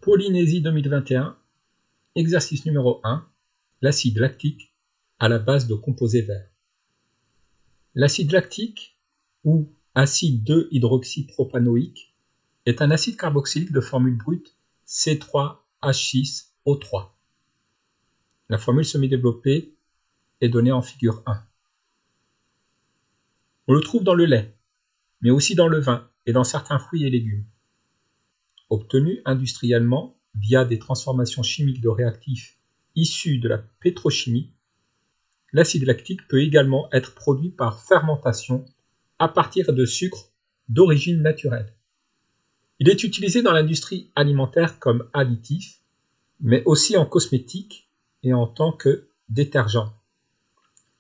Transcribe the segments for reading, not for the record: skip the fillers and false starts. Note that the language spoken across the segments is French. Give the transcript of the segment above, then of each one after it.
Polynésie 2021, exercice numéro 1, l'acide lactique à la base de composés verts. L'acide lactique, ou acide 2-hydroxypropanoïque, est un acide carboxylique de formule brute C3H6O3. La formule semi-développée est donnée en figure 1. On le trouve dans le lait, mais aussi dans le vin et dans certains fruits et légumes. Obtenu industriellement via des transformations chimiques de réactifs issus de la pétrochimie, l'acide lactique peut également être produit par fermentation à partir de sucres d'origine naturelle. Il est utilisé dans l'industrie alimentaire comme additif, mais aussi en cosmétique et en tant que détergent.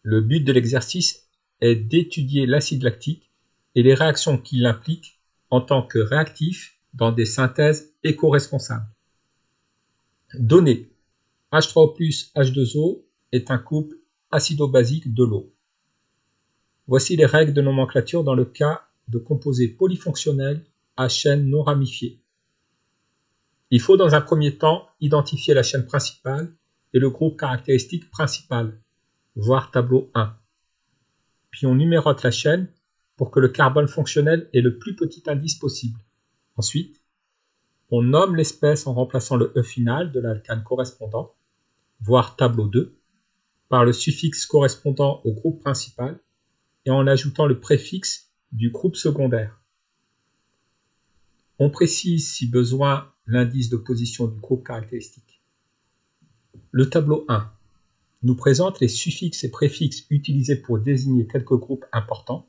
Le but de l'exercice est d'étudier l'acide lactique et les réactions qu'il implique en tant que réactif dans des synthèses éco-responsables. Données. H3O plus H2O est un couple acido-basique de l'eau. Voici les règles de nomenclature dans le cas de composés polyfonctionnels à chaîne non ramifiée. Il faut dans un premier temps identifier la chaîne principale et le groupe caractéristique principal, voir tableau 1. Puis on numérote la chaîne pour que le carbone fonctionnel ait le plus petit indice possible. Ensuite, on nomme l'espèce en remplaçant le E final de l'alcane correspondant, voir tableau 2, par le suffixe correspondant au groupe principal et en ajoutant le préfixe du groupe secondaire. On précise si besoin l'indice de position du groupe caractéristique. Le tableau 1 nous présente les suffixes et préfixes utilisés pour désigner quelques groupes importants.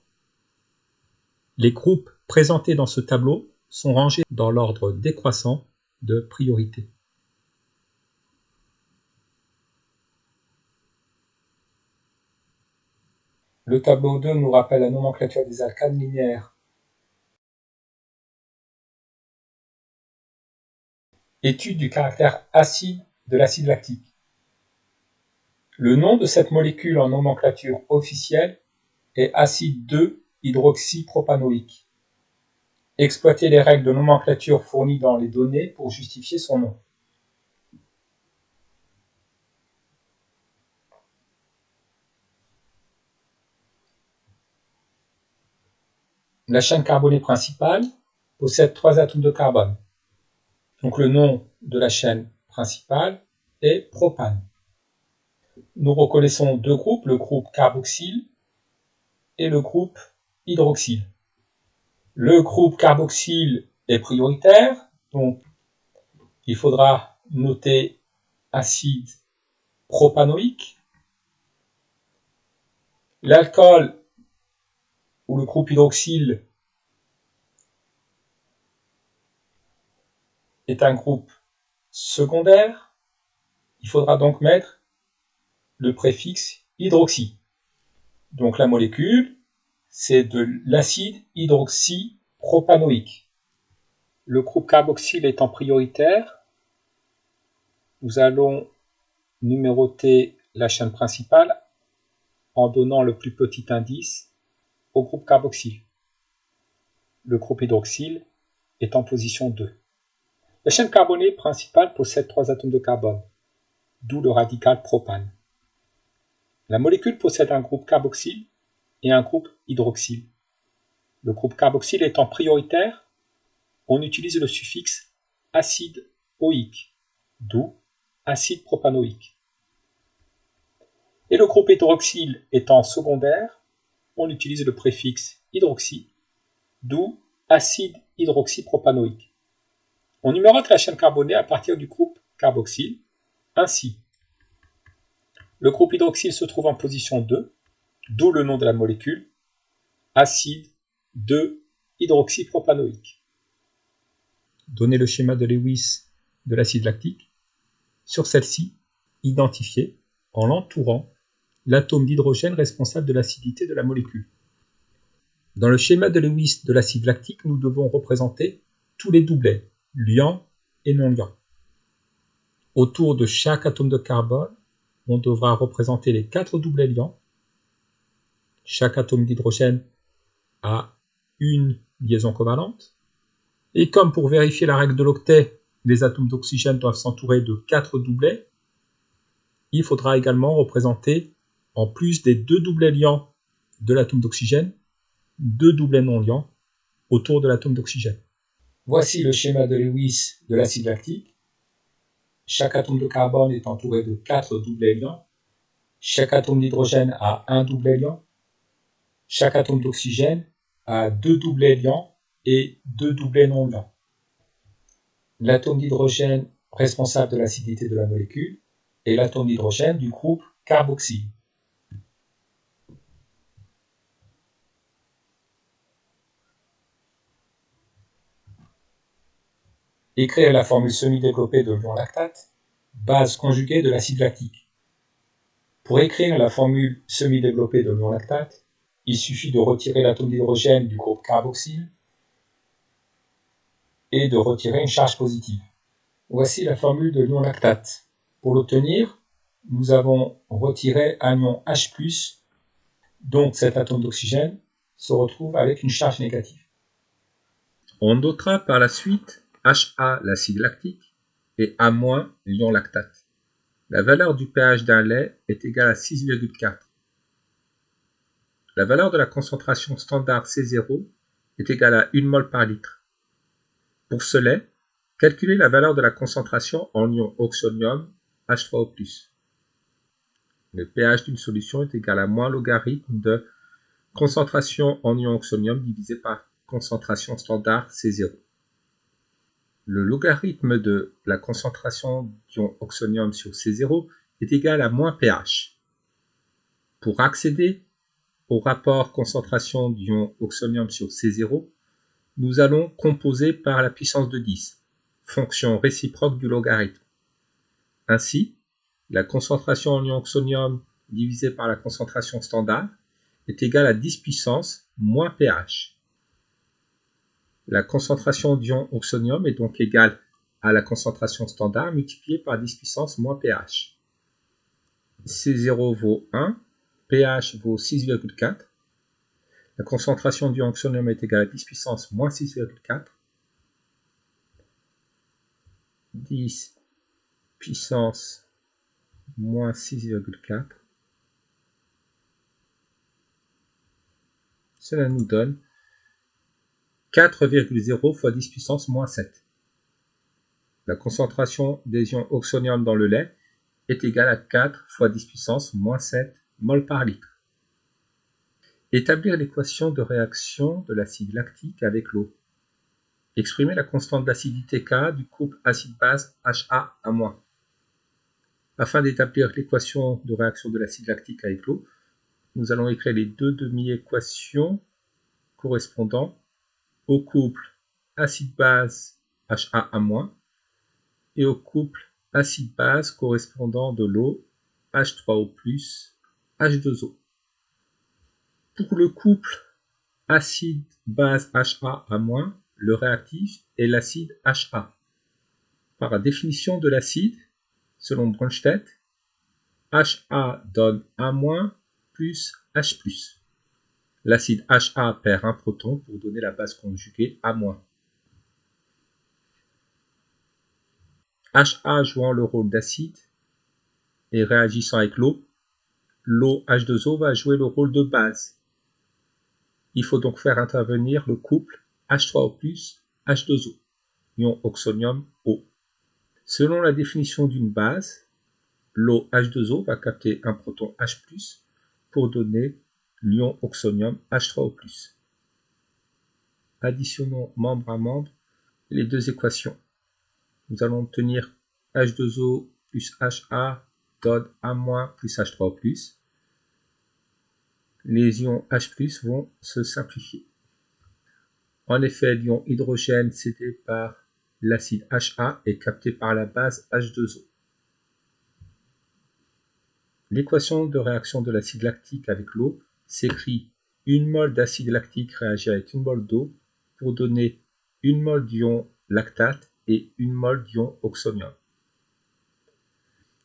Les groupes présentés dans ce tableau sont rangés dans l'ordre décroissant de priorité. Le tableau 2 nous rappelle la nomenclature des alcanes linéaires. Étude du caractère acide de l'acide lactique. Le nom de cette molécule en nomenclature officielle est acide 2-hydroxypropanoïque. Exploiter les règles de nomenclature fournies dans les données pour justifier son nom. La chaîne carbonée principale possède 3 atomes de carbone. Donc le nom de la chaîne principale est propane. Nous reconnaissons deux groupes, le groupe carboxyle et le groupe hydroxyle. Le groupe carboxyle est prioritaire, donc il faudra noter acide propanoïque. L'alcool ou le groupe hydroxyle est un groupe secondaire. Il faudra donc mettre le préfixe hydroxy. Donc la molécule, c'est de l'acide hydroxypropanoïque. Le groupe carboxyle étant prioritaire, nous allons numéroter la chaîne principale en donnant le plus petit indice au groupe carboxyle. Le groupe hydroxyle est en position 2. La chaîne carbonée principale possède 3 atomes de carbone, d'où le radical propane. La molécule possède un groupe carboxyle et un groupe hydroxyle. Le groupe carboxyle étant prioritaire, on utilise le suffixe acide oïque, d'où acide propanoïque. Et le groupe hydroxyle étant secondaire, on utilise le préfixe hydroxy, d'où acide hydroxypropanoïque. On numérote la chaîne carbonée à partir du groupe carboxyle. Ainsi, le groupe hydroxyle se trouve en position 2, d'où le nom de la molécule, acide 2-hydroxypropanoïque. Donner le schéma de Lewis de l'acide lactique. Sur celle-ci, identifier, en l'entourant, l'atome d'hydrogène responsable de l'acidité de la molécule. Dans le schéma de Lewis de l'acide lactique, nous devons représenter tous les doublets, liants et non liants. Autour de chaque atome de carbone, on devra représenter les 4 doublets liants. Chaque atome d'hydrogène a une liaison covalente. Et comme pour vérifier la règle de l'octet, les atomes d'oxygène doivent s'entourer de 4 doublets, il faudra également représenter, en plus des 2 doublets liants de l'atome d'oxygène, 2 doublets non liants autour de l'atome d'oxygène. Voici le schéma de Lewis de l'acide lactique. Chaque atome de carbone est entouré de 4 doublets liants. Chaque atome d'hydrogène a un doublet liant. Chaque atome d'oxygène a 2 doublets liants et 2 doublets non liants. L'atome d'hydrogène responsable de l'acidité de la molécule est l'atome d'hydrogène du groupe carboxyle. Écrire la formule semi-développée de l'ion lactate, base conjuguée de l'acide lactique. Pour écrire la formule semi-développée de l'ion lactate, il suffit de retirer l'atome d'hydrogène du groupe carboxyle et de retirer une charge positive. Voici la formule de l'ion lactate. Pour l'obtenir, nous avons retiré un ion H+, donc cet atome d'oxygène se retrouve avec une charge négative. On notera par la suite HA, l'acide lactique, et A- l'ion lactate. La valeur du pH d'un lait est égale à 6,4. La valeur de la concentration standard C0 est égale à 1 mol par litre. Pour ce lait, calculez la valeur de la concentration en ion oxonium H3O+. Le pH d'une solution est égal à moins logarithme de concentration en ion oxonium divisé par concentration standard C0. Le logarithme de la concentration d'ion oxonium sur C0 est égal à moins pH. Pour accéder au rapport concentration d'ion oxonium sur C0, nous allons composer par la puissance de 10, fonction réciproque du logarithme. Ainsi, la concentration en ion oxonium divisée par la concentration standard est égale à 10 puissance moins pH. La concentration d'ion oxonium est donc égale à la concentration standard multipliée par 10 puissance moins pH. C0 vaut 1, pH vaut 6,4. La concentration d'ion oxonium est égale à 10 puissance moins 6,4. 10 puissance moins 6,4. Cela nous donne 4,0 fois 10 puissance moins 7. La concentration des ions oxonium dans le lait est égale à 4 fois 10 puissance moins 7 mol par litre. Établir l'équation de réaction de l'acide lactique avec l'eau. Exprimer la constante d'acidité K du couple acide-base HA-. Afin d'établir l'équation de réaction de l'acide lactique avec l'eau, nous allons écrire les deux demi-équations correspondant au couple acide-base HA- et au couple acide-base correspondant de l'eau H3O+, H2O. Pour le couple acide-base HA-, le réactif est l'acide HA. Par la définition de l'acide, selon Brønsted, HA donne A- plus H+. L'acide HA perd un proton pour donner la base conjuguée A-. HA jouant le rôle d'acide et réagissant avec l'eau, l'eau H2O va jouer le rôle de base. Il faut donc faire intervenir le couple H3O+, H2O, ion oxonium O. Selon la définition d'une base, l'eau H2O va capter un proton H+, pour donner l'ion oxonium H3O+. Additionnons membre à membre les deux équations. Nous allons obtenir H2O plus HA donne A- plus H3O+. Les ions H+, vont se simplifier. En effet, l'ion hydrogène cédé par l'acide HA est capté par la base H2O. L'équation de réaction de l'acide lactique avec l'eau s'écrit 1 mol d'acide lactique réagit avec 1 mol d'eau pour donner 1 mol d'ion lactate et 1 mol d'ion oxonium.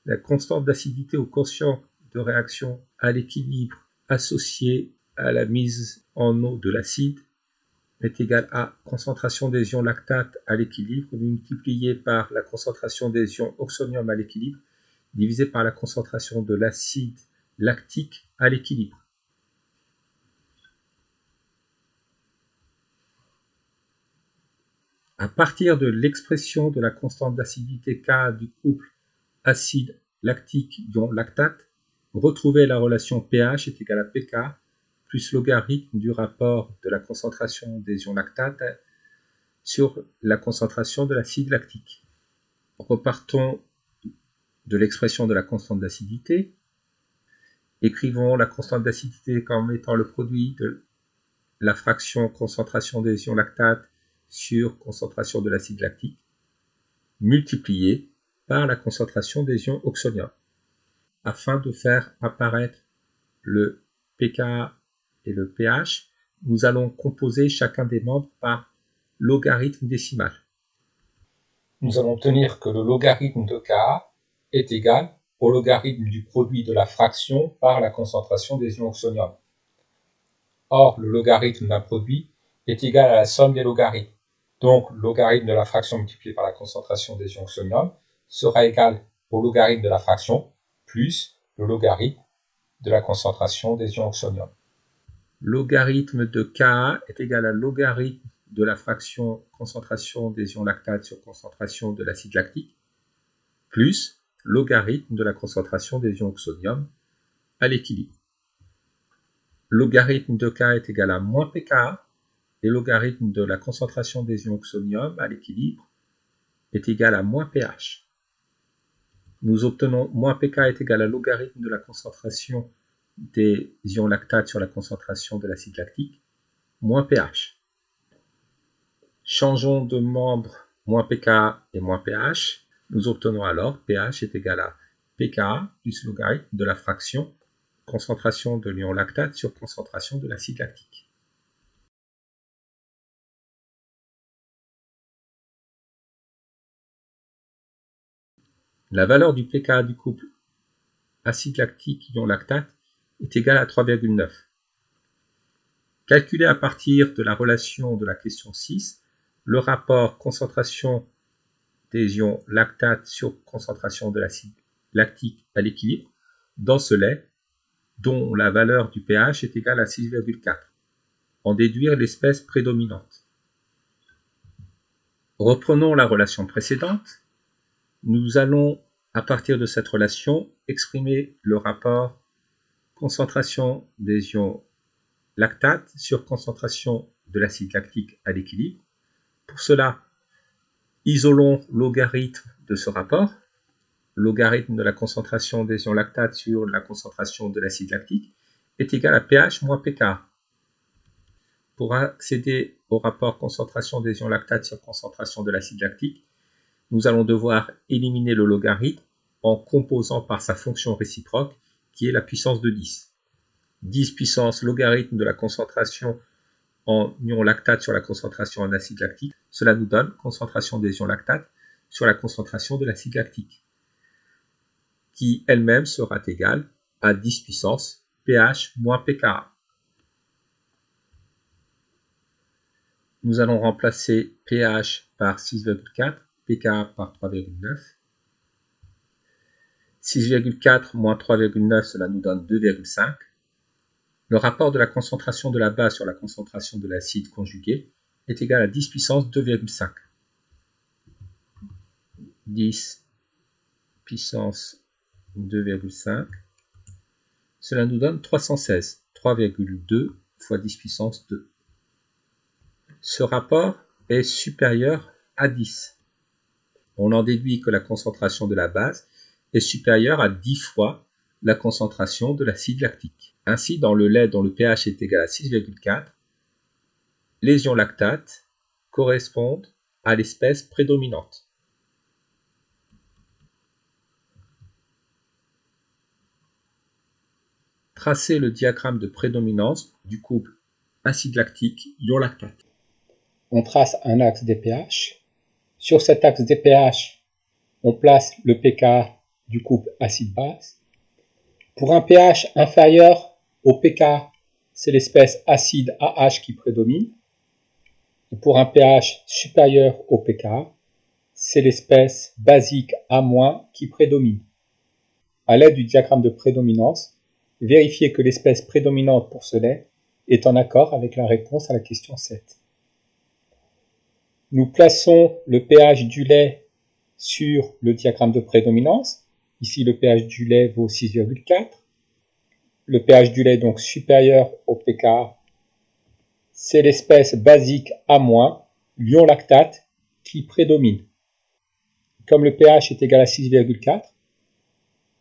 La constante d'acidité au quotient de réaction à l'équilibre associé à la mise en eau de l'acide est égal à concentration des ions lactate à l'équilibre multiplié par la concentration des ions oxonium à l'équilibre divisé par la concentration de l'acide lactique à l'équilibre. À partir de l'expression de la constante d'acidité Ka du couple acide lactique ion lactate, retrouvez la relation pH est égal à pK plus logarithme du rapport de la concentration des ions lactate sur la concentration de l'acide lactique. Repartons de l'expression de la constante d'acidité. Écrivons la constante d'acidité comme étant le produit de la fraction concentration des ions lactate sur concentration de l'acide lactique, multiplié par la concentration des ions oxonium, afin de faire apparaître le pK et le pH. Nous allons composer chacun des membres par logarithme décimal. Nous allons obtenir que le logarithme de Ka est égal au logarithme du produit de la fraction par la concentration des ions oxonium. Or, le logarithme d'un produit est égal à la somme des logarithmes. Donc, le logarithme de la fraction multiplié par la concentration des ions oxonium sera égal au logarithme de la fraction plus le logarithme de la concentration des ions oxonium. Logarithme de Ka est égal à logarithme de la fraction concentration des ions lactate sur concentration de l'acide lactique plus logarithme de la concentration des ions oxonium à l'équilibre. Logarithme de Ka est égal à moins pK et logarithme de la concentration des ions oxonium à l'équilibre est égal à moins pH. Nous obtenons moins pK est égal à logarithme de la concentration des ions lactate sur la concentration de l'acide lactique moins pH. Changeons de membre moins pK et moins pH. Nous obtenons alors pH est égal à pK plus logarithme de la fraction concentration de l'ion lactate sur concentration de l'acide lactique. La valeur du pK du couple acide lactique ion lactate est égale à 3,9. Calculé à partir de la relation de la question 6, le rapport concentration des ions lactate sur concentration de l'acide lactique à l'équilibre dans ce lait dont la valeur du pH est égale à 6,4. En déduire l'espèce prédominante. Reprenons la relation précédente. Nous allons, à partir de cette relation, exprimer le rapport concentration des ions lactate sur concentration de l'acide lactique à l'équilibre. Pour cela, isolons logarithme de ce rapport, logarithme de la concentration des ions lactate sur la concentration de l'acide lactique est égal à pH moins pK. Pour accéder au rapport concentration des ions lactate sur concentration de l'acide lactique, nous allons devoir éliminer le logarithme en composant par sa fonction réciproque qui est la puissance de 10. 10 puissance logarithme de la concentration en ion lactate sur la concentration en acide lactique. Cela nous donne concentration des ions lactate sur la concentration de l'acide lactique, qui elle-même sera égale à 10 puissance pH moins pKa. Nous allons remplacer pH par 6,4, pKa par 3,9. 6,4 moins 3,9, cela nous donne 2,5. Le rapport de la concentration de la base sur la concentration de l'acide conjugué est égal à 10 puissance 2,5. 10 puissance 2,5. Cela nous donne 316. 3,2 fois 10 puissance 2. Ce rapport est supérieur à 10. On en déduit que la concentration de la base est supérieure à 10 fois la concentration de l'acide lactique. Ainsi, dans le lait dont le pH est égal à 6,4, les ions lactate correspondent à l'espèce prédominante. Tracez le diagramme de prédominance du couple acide lactique ion lactate. On trace un axe des pH. Sur cet axe des pH, on place le pK du couple acide-base. Pour un pH inférieur au pK, c'est l'espèce acide AH qui prédomine. Et pour un pH supérieur au pKa, c'est l'espèce basique A- qui prédomine. À l'aide du diagramme de prédominance, vérifiez que l'espèce prédominante pour ce lait est en accord avec la réponse à la question 7. Nous plaçons le pH du lait sur le diagramme de prédominance. Ici, le pH du lait vaut 6,4. Le pH du lait est donc supérieur au pKa. C'est l'espèce basique A-, l'ion lactate, qui prédomine. Comme le pH est égal à 6,4,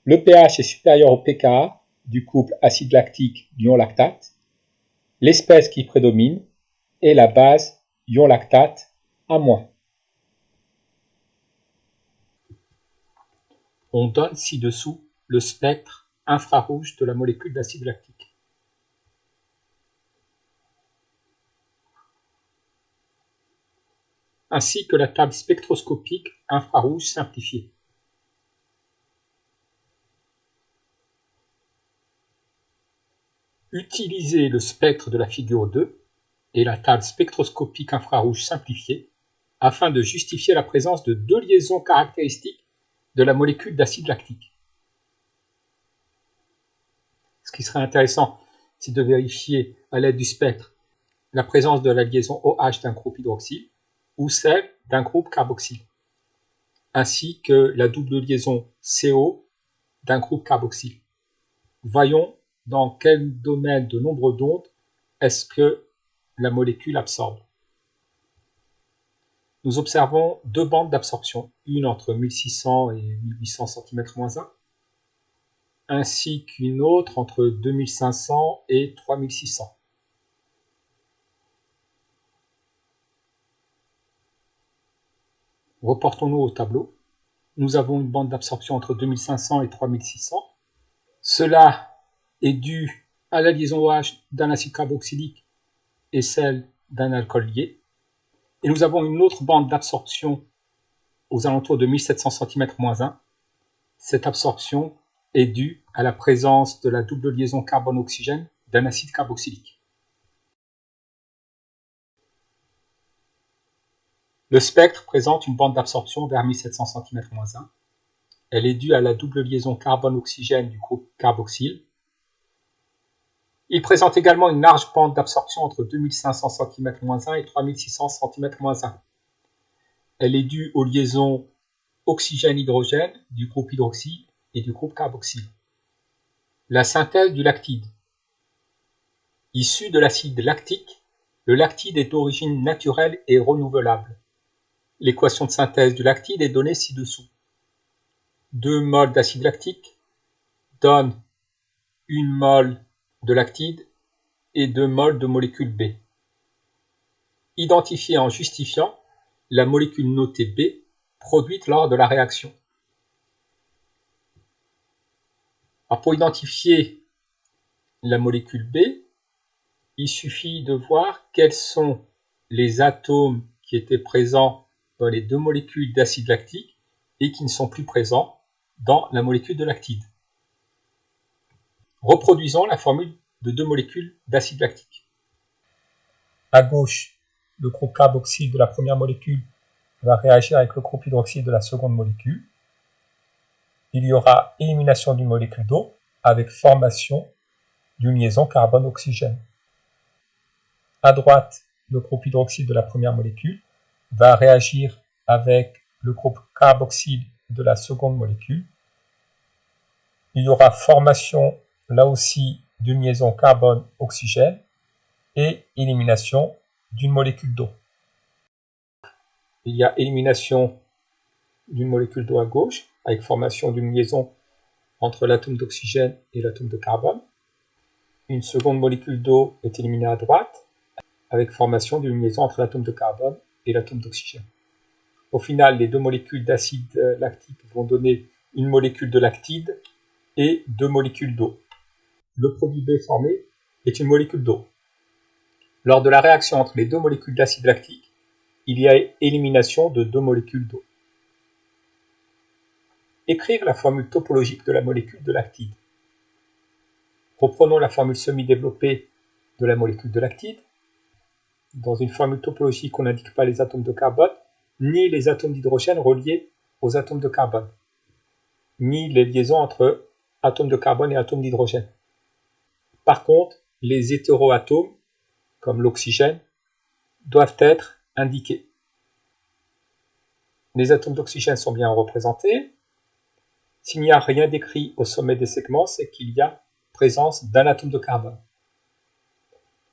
le pH est supérieur au pKa du couple acide lactique ion lactate. L'espèce qui prédomine est la base ion lactate A-. On donne ci-dessous le spectre infrarouge de la molécule d'acide lactique. Ainsi que la table spectroscopique infrarouge simplifiée. Utilisez le spectre de la figure 2 et la table spectroscopique infrarouge simplifiée afin de justifier la présence de deux liaisons caractéristiques de la molécule d'acide lactique. Ce qui serait intéressant, c'est de vérifier à l'aide du spectre la présence de la liaison OH d'un groupe hydroxyle ou celle d'un groupe carboxyle, ainsi que la double liaison CO d'un groupe carboxyle. Voyons dans quel domaine de nombre d'ondes est-ce que la molécule absorbe. Nous observons deux bandes d'absorption, une entre 1600 et 1800 cm-1, ainsi qu'une autre entre 2500 et 3600. Reportons-nous au tableau. Nous avons une bande d'absorption entre 2500 et 3600. Cela est dû à la liaison OH d'un acide carboxylique et celle d'un alcool lié. Et nous avons une autre bande d'absorption aux alentours de 1700 cm-1. Cette absorption est due à la présence de la double liaison carbone-oxygène d'un acide carboxylique. Le spectre présente une bande d'absorption vers 1700 cm-1. Elle est due à la double liaison carbone-oxygène du groupe carboxyle. Il présente également une large bande d'absorption entre 2500 cm-1 et 3600 cm-1. Elle est due aux liaisons oxygène-hydrogène du groupe hydroxyle et du groupe carboxyle. La synthèse du lactide. Issu de l'acide lactique, le lactide est d'origine naturelle et renouvelable. L'équation de synthèse du lactide est donnée ci-dessous. 2 moles d'acide lactique donnent 1 mol de lactide et 2 moles de molécule B. Identifiez en justifiant la molécule notée B produite lors de la réaction. Alors pour identifier la molécule B, il suffit de voir quels sont les atomes qui étaient présents dans les deux molécules d'acide lactique et qui ne sont plus présents dans la molécule de lactide. Reproduisons la formule de deux molécules d'acide lactique. À gauche, le groupe carboxyle de la première molécule va réagir avec le groupe hydroxyle de la seconde molécule. Il y aura élimination d'une molécule d'eau avec formation d'une liaison carbone-oxygène. À droite, le groupe hydroxyle de la première molécule va réagir avec le groupe carboxyle de la seconde molécule. Il y aura formation, là aussi, d'une liaison carbone-oxygène et élimination d'une molécule d'eau. Il y a élimination d'une molécule d'eau à gauche, avec formation d'une liaison entre l'atome d'oxygène et l'atome de carbone. Une seconde molécule d'eau est éliminée à droite, avec formation d'une liaison entre l'atome de carbone et l'atome d'oxygène. Au final, les deux molécules d'acide lactique vont donner une molécule de lactide et 2 molécules d'eau. Le produit B formé est une molécule d'eau. Lors de la réaction entre les deux molécules d'acide lactique, il y a élimination de 2 molécules d'eau. Écrire la formule topologique de la molécule de lactide. Reprenons la formule semi-développée de la molécule de lactide. dans une formule topologique, on n'indique pas les atomes de carbone, ni les atomes d'hydrogène reliés aux atomes de carbone, ni les liaisons entre atomes de carbone et atomes d'hydrogène. Par contre, les hétéroatomes, comme l'oxygène, doivent être indiqués. Les atomes d'oxygène sont bien représentés. S'il n'y a rien d'écrit au sommet des segments, c'est qu'il y a présence d'un atome de carbone.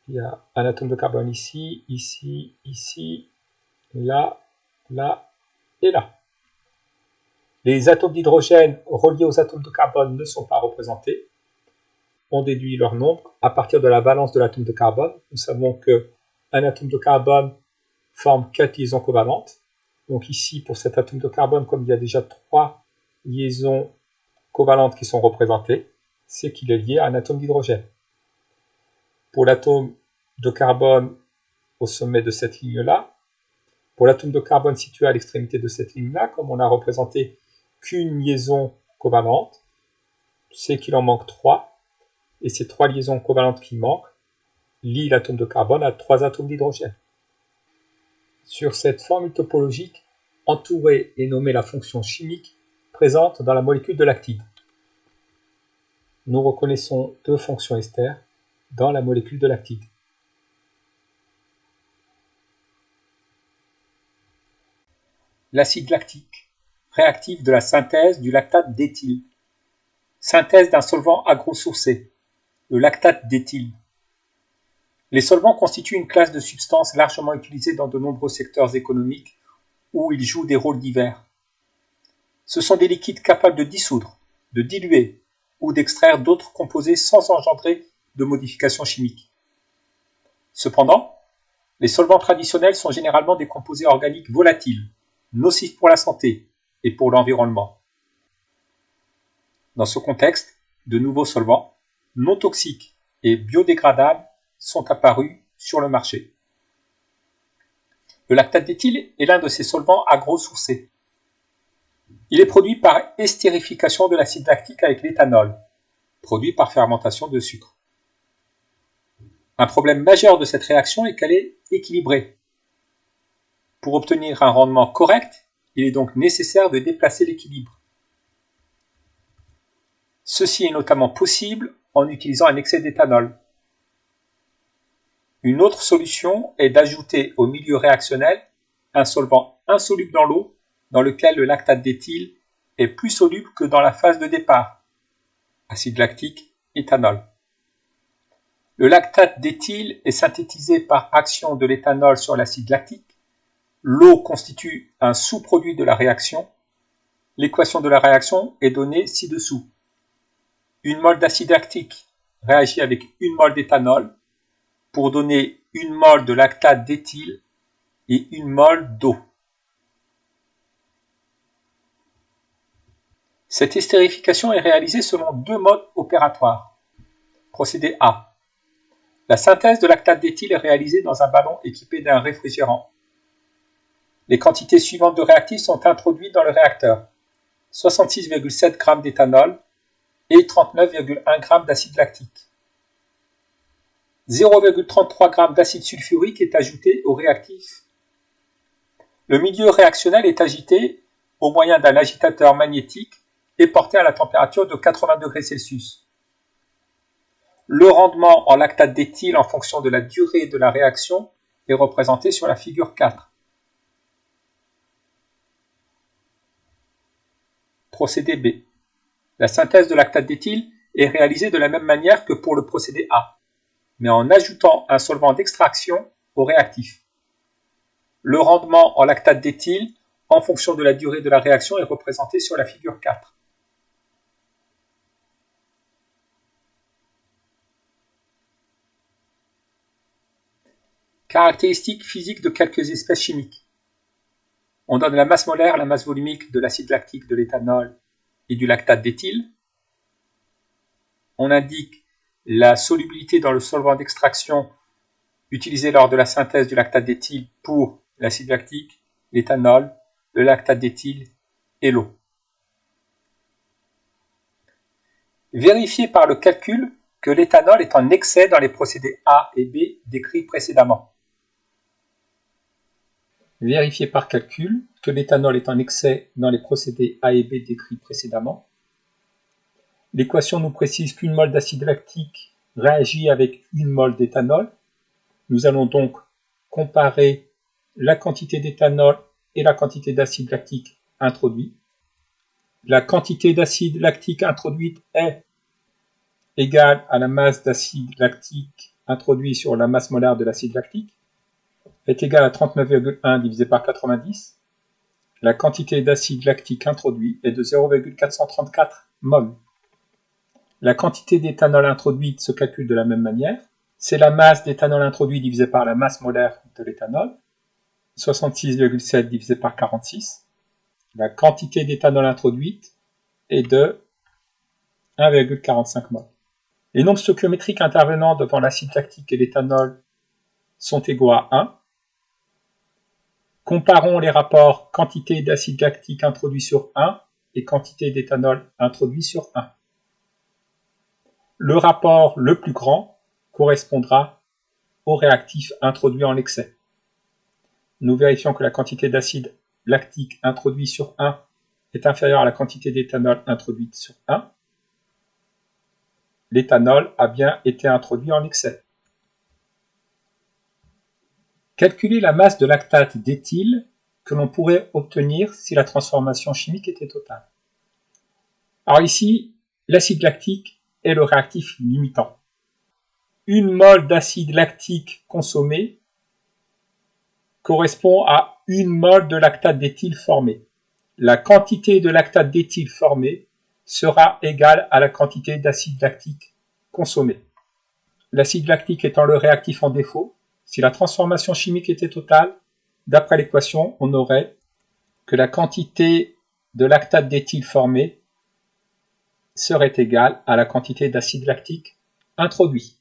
Il y a un atome de carbone ici, ici, ici, là, là et là. Les atomes d'hydrogène reliés aux atomes de carbone ne sont pas représentés. On déduit leur nombre à partir de la valence de l'atome de carbone. Nous savons qu'un atome de carbone forme 4 liaisons covalentes. Donc ici, pour cet atome de carbone, comme il y a déjà 3 liaisons covalentes qui sont représentées, c'est qu'il est lié à un atome d'hydrogène. Pour l'atome de carbone au sommet de cette ligne-là, pour l'atome de carbone situé à l'extrémité de cette ligne-là, comme on n'a représenté qu'une liaison covalente, c'est qu'il en manque 3, et ces 3 liaisons covalentes qui manquent lient l'atome de carbone à 3 atomes d'hydrogène. Sur cette formule topologique, entourée et nommée la fonction chimique présente dans la molécule de l'actide. Nous reconnaissons 2 fonctions ester dans la molécule de l'actide. L'acide lactique, réactif de la synthèse du lactate d'éthyle. Synthèse d'un solvant agrosourcé, le lactate d'éthyle. Les solvants constituent une classe de substances largement utilisée dans de nombreux secteurs économiques où ils jouent des rôles divers. Ce sont des liquides capables de dissoudre, de diluer ou d'extraire d'autres composés sans engendrer de modifications chimiques. Cependant, les solvants traditionnels sont généralement des composés organiques volatiles, nocifs pour la santé et pour l'environnement. Dans ce contexte, de nouveaux solvants, non toxiques et biodégradables sont apparus sur le marché. Le lactate d'éthyle est l'un de ces solvants agrosourcés. Il est produit par estérification de l'acide lactique avec l'éthanol, produit par fermentation de sucre. Un problème majeur de cette réaction est qu'elle est équilibrée. Pour obtenir un rendement correct, il est donc nécessaire de déplacer l'équilibre. Ceci est notamment possible en utilisant un excès d'éthanol. Une autre solution est d'ajouter au milieu réactionnel un solvant insoluble dans l'eau dans lequel le lactate d'éthyle est plus soluble que dans la phase de départ, acide lactique, éthanol. Le lactate d'éthyle est synthétisé par action de l'éthanol sur l'acide lactique. L'eau constitue un sous-produit de la réaction. L'équation de la réaction est donnée ci-dessous. Une mole d'acide lactique réagit avec une mole d'éthanol pour donner une mole de lactate d'éthyle et une mole d'eau. Cette estérification est réalisée selon 2 modes opératoires. Procédé A. La synthèse de lactate d'éthyle est réalisée dans un ballon équipé d'un réfrigérant. Les quantités suivantes de réactifs sont introduites dans le réacteur. 66,7 g d'éthanol et 39,1 g d'acide lactique. 0,33 g d'acide sulfurique est ajouté au réactif. Le milieu réactionnel est agité au moyen d'un agitateur magnétique et porté à la température de 80 degrés Celsius. Le rendement en lactate d'éthyle en fonction de la durée de la réaction est représenté sur la figure 4. Procédé B. La synthèse de lactate d'éthyle est réalisée de la même manière que pour le procédé A, mais en ajoutant un solvant d'extraction au réactif. Le rendement en lactate d'éthyle en fonction de la durée de la réaction est représenté sur la figure 4. Caractéristiques physiques de quelques espèces chimiques. On donne la masse molaire, la masse volumique de l'acide lactique, de l'éthanol et du lactate d'éthyle. On indique la solubilité dans le solvant d'extraction utilisé lors de la synthèse du lactate d'éthyle pour l'acide lactique, l'éthanol, le lactate d'éthyle et l'eau. Vérifiez par le calcul que l'éthanol est en excès dans les procédés A et B décrits précédemment. Vérifier par calcul que l'éthanol est en excès dans les procédés A et B décrits précédemment. L'équation nous précise qu'une mole d'acide lactique réagit avec une mole d'éthanol. Nous allons donc comparer la quantité d'éthanol et la quantité d'acide lactique introduit. La quantité d'acide lactique introduite est égale à la masse d'acide lactique introduit sur la masse molaire de l'acide lactique, est égale à 39,1 divisé par 90. La quantité d'acide lactique introduit est de 0,434 mol. La quantité d'éthanol introduite se calcule de la même manière. C'est la masse d'éthanol introduit divisée par la masse molaire de l'éthanol, 66,7 divisé par 46. La quantité d'éthanol introduite est de 1,45 mol. Les nombres stoichiométriques intervenant devant l'acide lactique et l'éthanol sont égaux à 1. Comparons les rapports quantité d'acide lactique introduit sur 1 et quantité d'éthanol introduit sur 1. Le rapport le plus grand correspondra au réactif introduit en excès. Nous vérifions que la quantité d'acide lactique introduit sur 1 est inférieure à la quantité d'éthanol introduite sur 1. L'éthanol a bien été introduit en excès. Calculer la masse de lactate d'éthyle que l'on pourrait obtenir si la transformation chimique était totale. Alors ici, l'acide lactique est le réactif limitant. Une mole d'acide lactique consommée correspond à une mole de lactate d'éthyle formée. La quantité de lactate d'éthyle formée sera égale à la quantité d'acide lactique consommée. L'acide lactique étant le réactif en défaut, si la transformation chimique était totale, d'après l'équation, on aurait que la quantité de lactate d'éthyle formée serait égale à la quantité d'acide lactique introduit.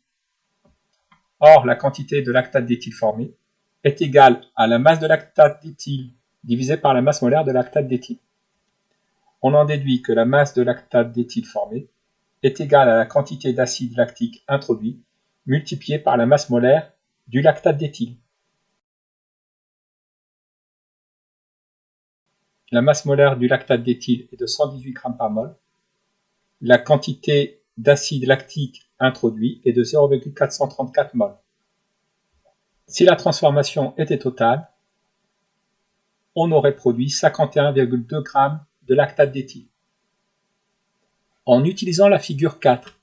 Or, la quantité de lactate d'éthyle formée est égale à la masse de lactate d'éthyle divisée par la masse molaire de lactate d'éthyle. On en déduit que la masse de lactate d'éthyle formée est égale à la quantité d'acide lactique introduit multipliée par la masse molaire du lactate d'éthyle. La masse molaire du lactate d'éthyle est de 118 g par mol. La quantité d'acide lactique introduit est de 0,434 mol. Si la transformation était totale, on aurait produit 51,2 g de lactate d'éthyle. En utilisant la figure 4,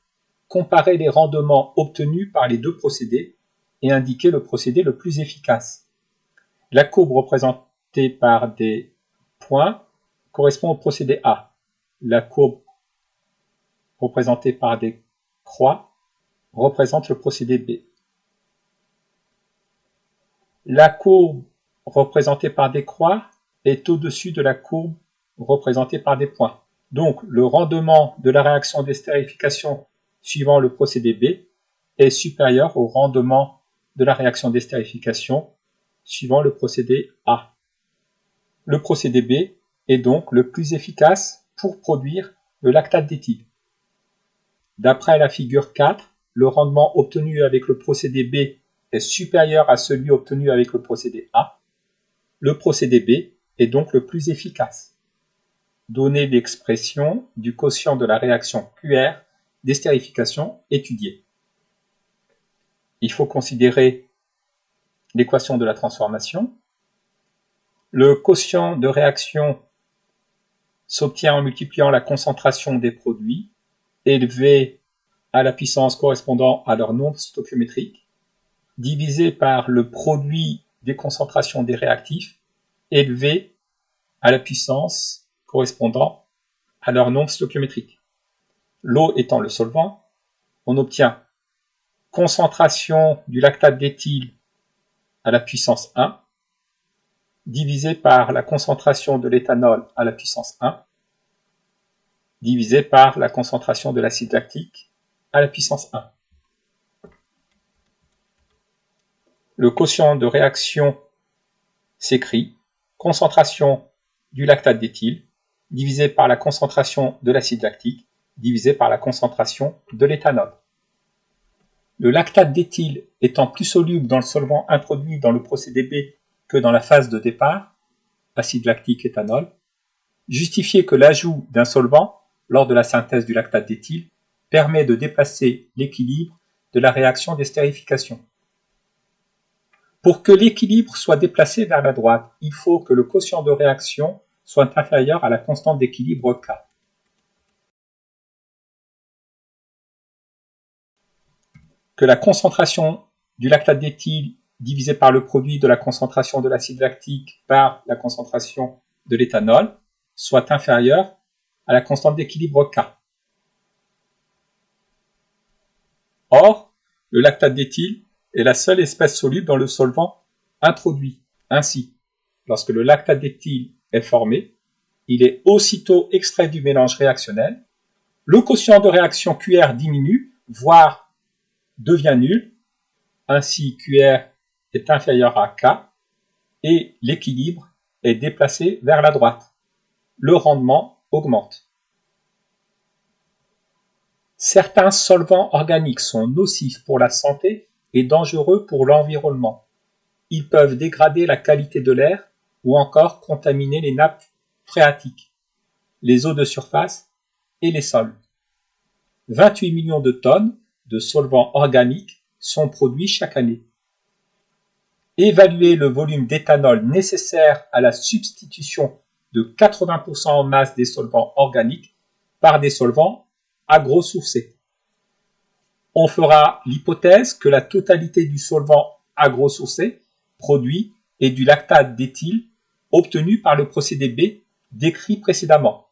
comparer les rendements obtenus par les deux procédés et indiquer le procédé le plus efficace. La courbe représentée par des points correspond au procédé A. La courbe représentée par des croix représente le procédé B. La courbe représentée par des croix est au-dessus de la courbe représentée par des points. Donc, le rendement de la réaction d'estérification suivant le procédé B est supérieur au rendement de la réaction d'estérification suivant le procédé A. Le procédé B est donc le plus efficace pour produire le lactate d'éthyle. D'après la figure 4, le rendement obtenu avec le procédé B est supérieur à celui obtenu avec le procédé A. Le procédé B est donc le plus efficace. Donner l'expression du quotient de la réaction QR d'estérification étudiée. Il faut considérer l'équation de la transformation. Le quotient de réaction s'obtient en multipliant la concentration des produits élevés à la puissance correspondant à leur nombre stoichiométrique, divisé par le produit des concentrations des réactifs élevé à la puissance correspondant à leur nombre stoichiométrique. L'eau étant le solvant, on obtient concentration du lactate d'éthyle à la puissance 1 divisé par la concentration de l'éthanol à la puissance 1 divisé par la concentration de l'acide lactique à la puissance 1. Le quotient de réaction s'écrit concentration du lactate d'éthyle divisé par la concentration de l'acide lactique divisé par la concentration de l'éthanol. Le lactate d'éthyle étant plus soluble dans le solvant introduit dans le procédé B que dans la phase de départ, acide lactique, éthanol, justifier que l'ajout d'un solvant lors de la synthèse du lactate d'éthyle permet de déplacer l'équilibre de la réaction d'estérification. Pour que l'équilibre soit déplacé vers la droite, il faut que le quotient de réaction soit inférieur à la constante d'équilibre K. Que la concentration du lactate d'éthyle divisée par le produit de la concentration de l'acide lactique par la concentration de l'éthanol soit inférieure à la constante d'équilibre K. Or, le lactate d'éthyle est la seule espèce soluble dans le solvant introduit. Ainsi, lorsque le lactate d'éthyle est formé, il est aussitôt extrait du mélange réactionnel, le quotient de réaction QR diminue, voire devient nul, ainsi QR est inférieur à K, et l'équilibre est déplacé vers la droite. Le rendement augmente. Certains solvants organiques sont nocifs pour la santé et dangereux pour l'environnement. Ils peuvent dégrader la qualité de l'air ou encore contaminer les nappes phréatiques, les eaux de surface et les sols. 28 millions de tonnes de solvants organiques sont produits chaque année. Évaluer le volume d'éthanol nécessaire à la substitution de 80% en masse des solvants organiques par des solvants agrosourcés. On fera l'hypothèse que la totalité du solvant agrosourcé produit est du lactate d'éthyle obtenu par le procédé B décrit précédemment.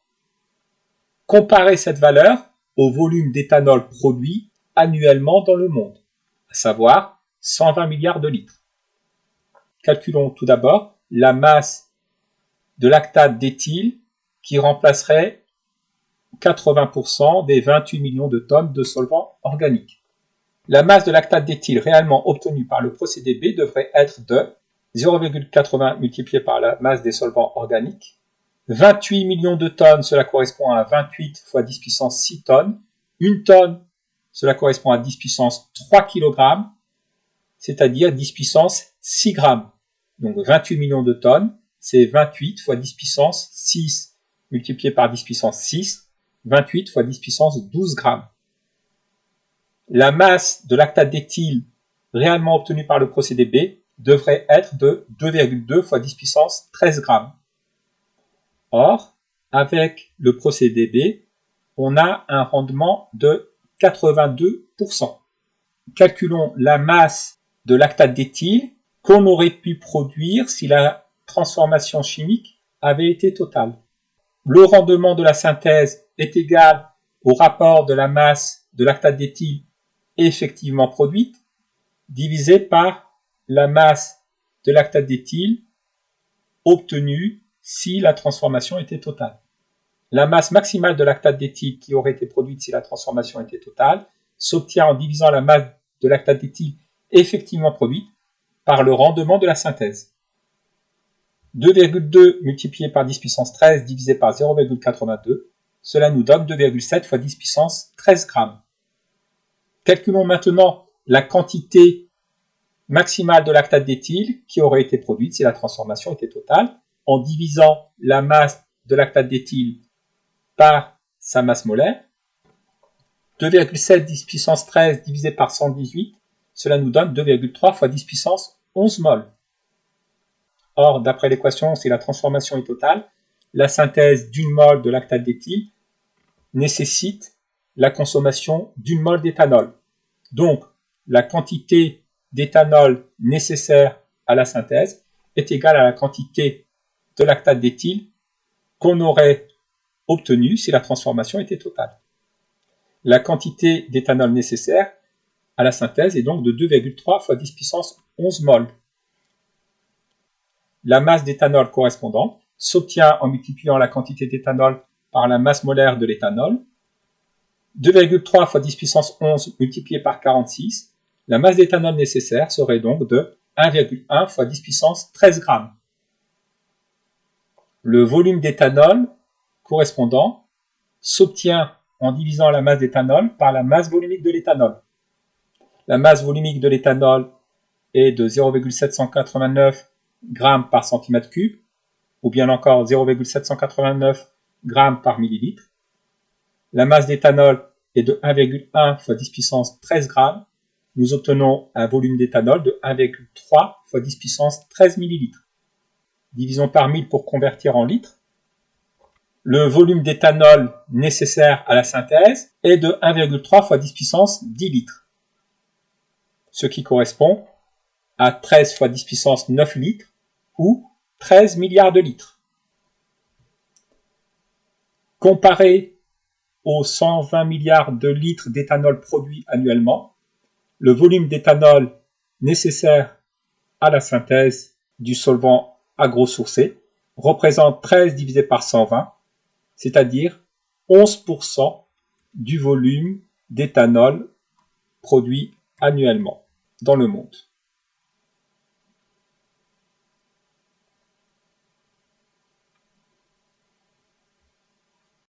Comparez cette valeur au volume d'éthanol produit annuellement dans le monde, à savoir 120 milliards de litres. Calculons tout d'abord la masse de lactate d'éthyle qui remplacerait 80% des 28 millions de tonnes de solvants organiques. La masse de lactate d'éthyle réellement obtenue par le procédé B devrait être de 0,80 multiplié par la masse des solvants organiques. 28 millions de tonnes, cela correspond à 28 fois 10 puissance 6 tonnes. Une tonne, cela correspond à 10 puissance 3 kg, c'est-à-dire 10 puissance 6 grammes. Donc 28 millions de tonnes, c'est 28 fois 10 puissance 6 multiplié par 10 puissance 6, 28 fois 10 puissance 12 grammes. La masse de lactate d'éthyle réellement obtenue par le procédé B devrait être de 2,2 fois 10 puissance 13 grammes. Or, avec le procédé B, on a un rendement de 82%. Calculons la masse de lactate d'éthyle qu'on aurait pu produire si la transformation chimique avait été totale. Le rendement de la synthèse est égal au rapport de la masse de lactate d'éthyle effectivement produite divisé par la masse de lactate d'éthyle obtenue si la transformation était totale. La masse maximale de lactate d'éthyle qui aurait été produite si la transformation était totale s'obtient en divisant la masse de lactate d'éthyle effectivement produite par le rendement de la synthèse. 2,2 multiplié par 10 puissance 13 divisé par 0,82, cela nous donne 2,7 fois 10 puissance 13 grammes. Calculons maintenant la quantité maximale de lactate d'éthyle qui aurait été produite si la transformation était totale en divisant la masse de lactate d'éthyle par sa masse molaire. 2,7 10 puissance 13 divisé par 118, cela nous donne 2,3 fois 10 puissance 11 mol. Or, d'après l'équation, si la transformation est totale, la synthèse d'une mol de lactate d'éthyle nécessite la consommation d'une mol d'éthanol. Donc, la quantité d'éthanol nécessaire à la synthèse est égale à la quantité de lactate d'éthyle qu'on aurait obtenue si la transformation était totale. La quantité d'éthanol nécessaire à la synthèse est donc de 2,3 fois 10 puissance 11 mol. La masse d'éthanol correspondante s'obtient en multipliant la quantité d'éthanol par la masse molaire de l'éthanol. 2,3 fois 10 puissance 11 multiplié par 46, la masse d'éthanol nécessaire serait donc de 1,1 fois 10 puissance 13 grammes. Le volume d'éthanol correspondant s'obtient en divisant la masse d'éthanol par la masse volumique de l'éthanol. La masse volumique de l'éthanol est de 0,789 grammes par centimètre cube, ou bien encore 0,789 grammes par millilitre. La masse d'éthanol est de 1,1 fois 10 puissance 13 grammes. Nous obtenons un volume d'éthanol de 1,3 fois 10 puissance 13 millilitres. Divisons par 1000 pour convertir en litres. Le volume d'éthanol nécessaire à la synthèse est de 1,3 fois 10 puissance 10 litres, ce qui correspond à 13 fois 10 puissance 9 litres ou 13 milliards de litres. Comparé aux 120 milliards de litres d'éthanol produits annuellement, le volume d'éthanol nécessaire à la synthèse du solvant agrosourcé représente 13 divisé par 120, c'est-à-dire 11% du volume d'éthanol produit annuellement dans le monde.